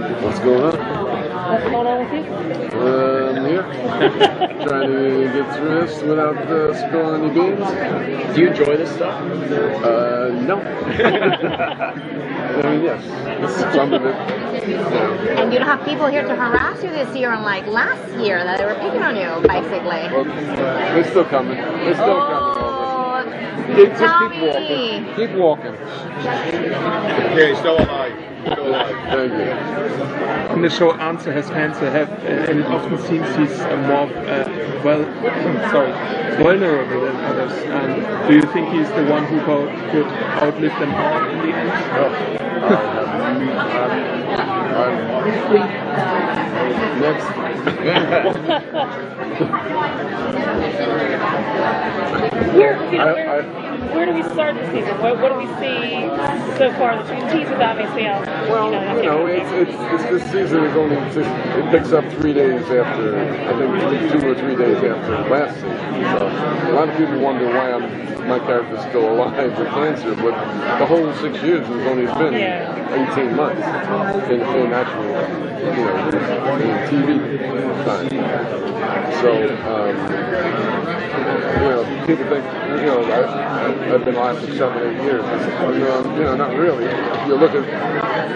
What's going on? What's going on with you? I'm here. Trying to get through this without spilling any beans. Do you enjoy this stuff? No. I mean, yes. Some of it. Yeah. And you don't have people here to harass you this year, unlike last year that they were picking on you, basically. Well, they're still coming. They're still coming over. Just keep walking. Okay, still alive. Still alive. Thank you. In the show, Uncer has fans that have, and it often seems he's more vulnerable than others. Do you think he's the one who could outlive them all in the end? Next. Where do we start the season? What do we see so far? The tease is obviously out. Well, this season is only it picks up 3 days after, I think 2 or 3 days after last season. So a lot of people wonder why my character's still alive with cancer, but the whole 6 years has only been 18 months in actual, in TV time. So, people think, I've been alive for 7 or 8 years. Not really. You look at,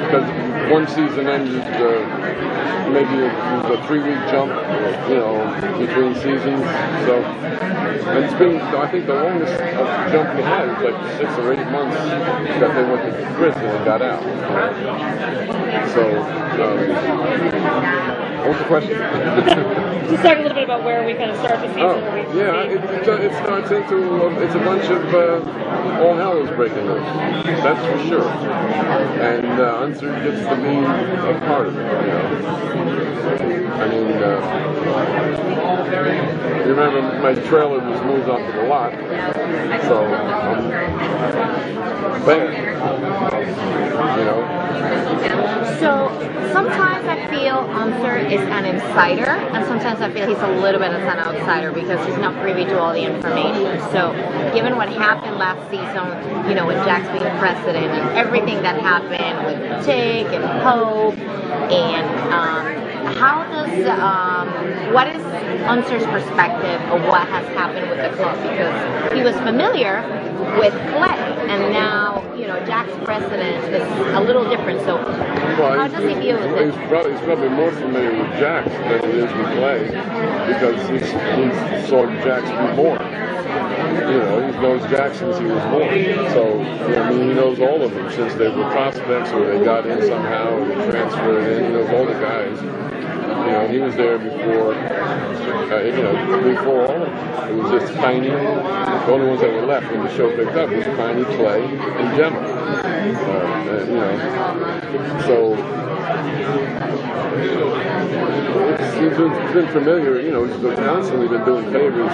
because one season ended, maybe it was a 3-week jump, between seasons. So, and it's been, I think the longest jump we had was like 6 or 8 months that they went to prison and got out. So, what was the question? Just talk a little bit about where we kind of start the season. It starts into, it's a bunch of, all hell is breaking loose. That's for sure. And Uncer gets to be a part of it, I mean, you remember my trailer was moved onto the lot, so bam, So sometimes I feel Uncer is an insider, and sometimes I feel he's a little bit of an outsider because he's not privy to all the information. So given what happened last season, with Jax being president and everything that happened with Tick and Pope, and what is Uncer's perspective of what has happened with the club? Because he was familiar with Clay, and now, Jack's president is a little different. So how does he deal with it? He's probably more familiar with Jax than he is with Clay, because he saw Jax be born. He knows Jax since he was born. So, he knows all of them since they were prospects or they got in somehow or they transferred in. He knows all the guys. He was there before, before all of them. It was just Tiny. The only ones that were left when the show picked up was Tiny, Clay, and Gemma. So he's been familiar, he's constantly been doing favors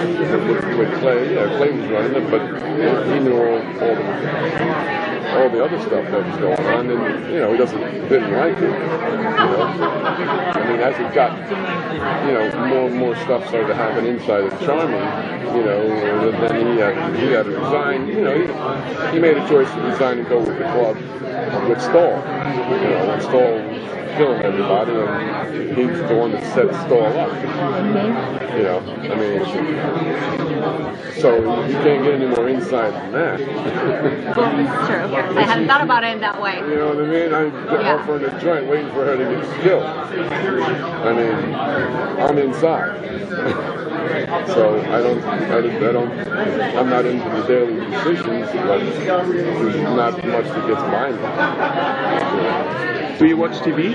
with Clay. Yeah, Clay was running it, but he knew all the other stuff that was going on, and he didn't like it. I mean, as it got, more and more stuff started to happen inside of Charming, then he had to resign. He made a choice to resign and go with the club with Stahl. When Stahl was killing everybody, and he's the one that set Stahl up. So you can't get any more inside than that. Well, it's true. I hadn't thought about it in that way. You know what I mean? I'm offering a joint, waiting for her to get killed. I mean, I'm inside. So I'm not into the daily decisions, but there's not much that gets behind it. Do you watch TV?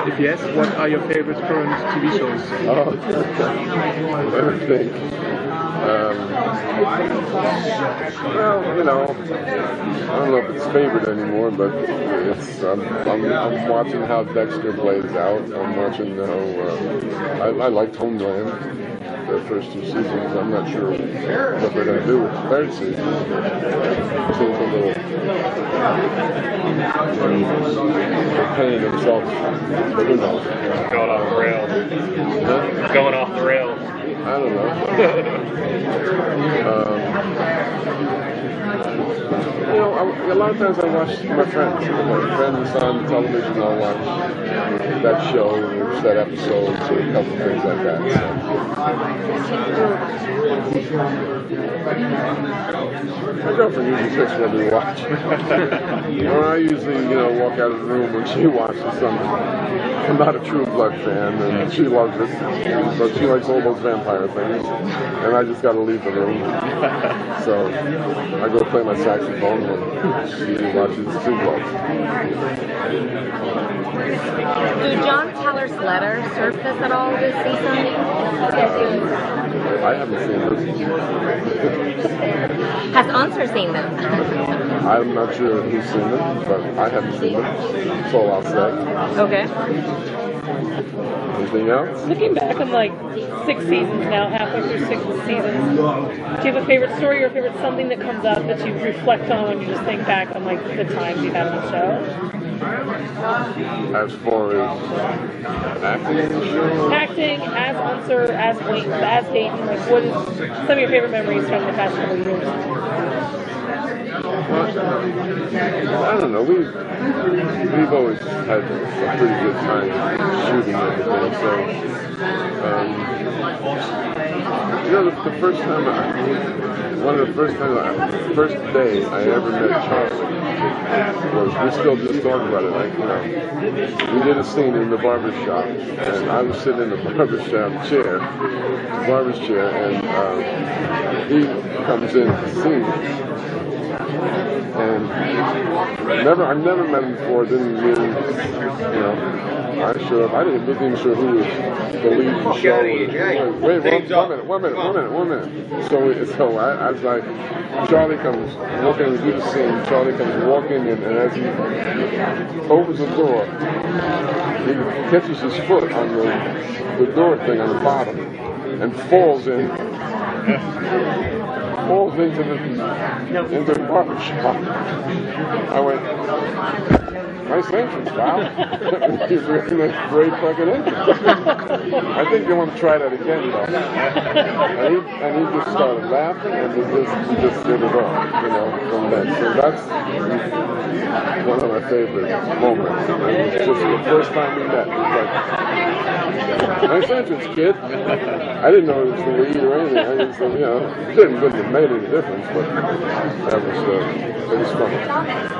If yes, what are your favorite current TV shows? Everything. Well, I don't know if it's favorite anymore, but I'm watching how Dexter plays out. I'm watching how I liked Homeland. The first 2 seasons. I'm not sure what they're going to do with the 3rd season. It seems a little painting themselves, but who knows? Going off the rails. Huh? Going off the rails. I don't know. a lot of times I watch my friends. My friends on television, I'll watch that show, that episode, or a couple things like that. My girlfriend usually picks what we watch. Or I usually, walk out of the room when she watches something. I'm not a True Blood fan, and she loves it, but she likes all those vampire things, and I just got to leave the room. So I go play my saxophone and she watches True Blood. Do John Teller's letter surface at all this season? I haven't seen this. Has Uncer seen them? I'm not sure who's seen them, but I haven't seen them. That's all I'll say. Okay. Anything else? Looking back on like 6 seasons now, halfway through 6 seasons, do you have a favorite story or a favorite something that comes up that you reflect on when you just think back on like the times you've had on the show? As far as acting in the show? Acting, as Uncer, as Wayne, as Dayton, like what is some of your favorite memories from the past couple of years? I don't know. We've always had a pretty good time shooting everything. So, the first time, the first day I ever met Charlie was, we still just talking about it. We did a scene in the barber shop, and I was sitting in the barber shop chair, barber's chair, and he comes in to see me. And I've never met him before. Didn't really, I showed up. I wasn't even sure who was the lead of the show. Wait, one minute. So I was like, Charlie comes walking, we do the scene. Charlie comes walking in, and as he opens the door, he catches his foot on the door thing on the bottom and falls into the barber shop. I went, nice entrance, pal. You're really a great fucking entrance. I think you want to try that again, though. And he just started laughing, and he just did it all, from then. So that's one of my favorite moments. And it's just the first time we met. It was like, nice entrance, kid. I didn't know it was the lead or anything. I just, it wouldn't have made any difference, but it was fun.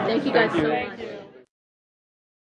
Thank you guys so much.